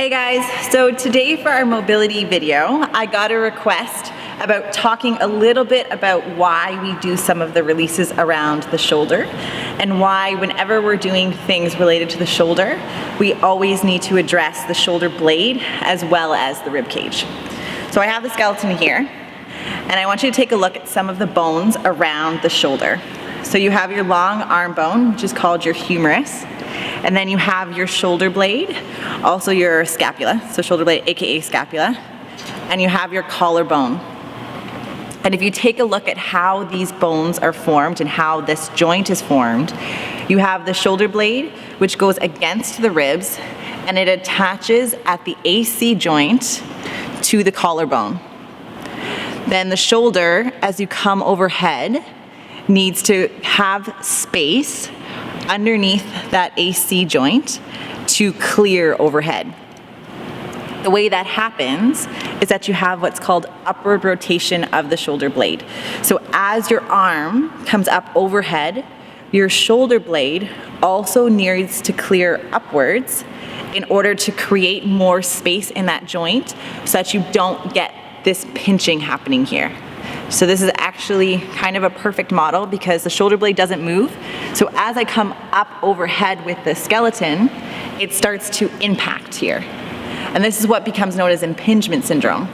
Hey guys, so today for our mobility video, I got a request about talking a little bit about why we do some of the releases around the shoulder and why whenever we're doing things related to the shoulder, we always need to address the shoulder blade as well as the rib cage. So I have the skeleton here and I want you to take a look at some of the bones around the shoulder. So you have your long arm bone, which is called your humerus. And then you have your shoulder blade, also your scapula, so shoulder blade, aka scapula, and you have your collarbone. And if you take a look at how these bones are formed and how this joint is formed, you have the shoulder blade, which goes against the ribs, and it attaches at the AC joint to the collarbone. Then the shoulder, as you come overhead, needs to have space underneath that AC joint to clear overhead. The way that happens is that you have what's called upward rotation of the shoulder blade. So as your arm comes up overhead, your shoulder blade also needs to clear upwards in order to create more space in that joint so that you don't get this pinching happening here. So this is actually kind of a perfect model because the shoulder blade doesn't move. So as I come up overhead with the skeleton, it starts to impact here. And this is what becomes known as impingement syndrome.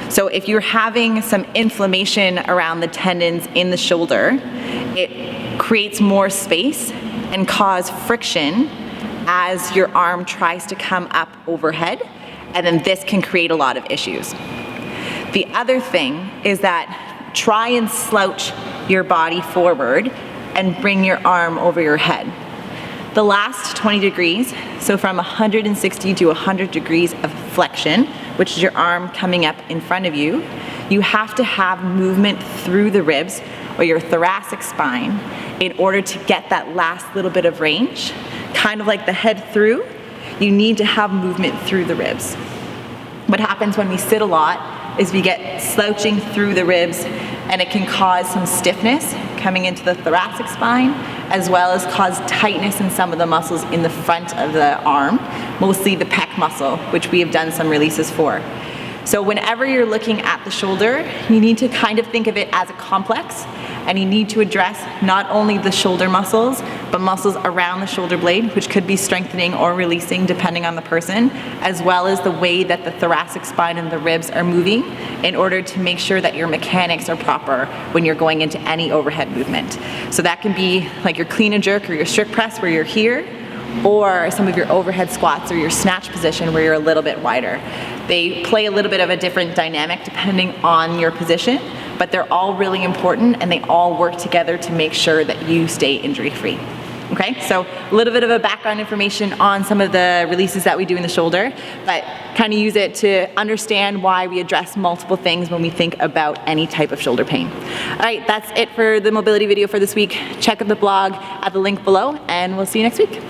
So if you're having some inflammation around the tendons in the shoulder, it creates more space and cause friction as your arm tries to come up overhead, and then this can create a lot of issues. The other thing is that try and slouch your body forward and bring your arm over your head. The last 20 degrees, so from 160 to 100 degrees of flexion, which is your arm coming up in front of you, you have to have movement through the ribs or your thoracic spine in order to get that last little bit of range. Kind of like the head through, you need to have movement through the ribs. What happens when we sit a lot is we get slouching through the ribs, and it can cause some stiffness coming into the thoracic spine, as well as cause tightness in some of the muscles in the front of the arm, mostly the pec muscle, which we have done some releases for. So whenever you're looking at the shoulder, you need to kind of think of it as a complex, and you need to address not only the shoulder muscles, but muscles around the shoulder blade, which could be strengthening or releasing depending on the person, as well as the way that the thoracic spine and the ribs are moving in order to make sure that your mechanics are proper when you're going into any overhead movement. So that can be like your clean and jerk or your strict press where you're here, or some of your overhead squats or your snatch position where you're a little bit wider. They play a little bit of a different dynamic depending on your position, but they're all really important and they all work together to make sure that you stay injury-free. Okay, so a little bit of a background information on some of the releases that we do in the shoulder, but kind of use it to understand why we address multiple things when we think about any type of shoulder pain. All right, that's it for the mobility video for this week. Check out the blog at the link below, and we'll see you next week.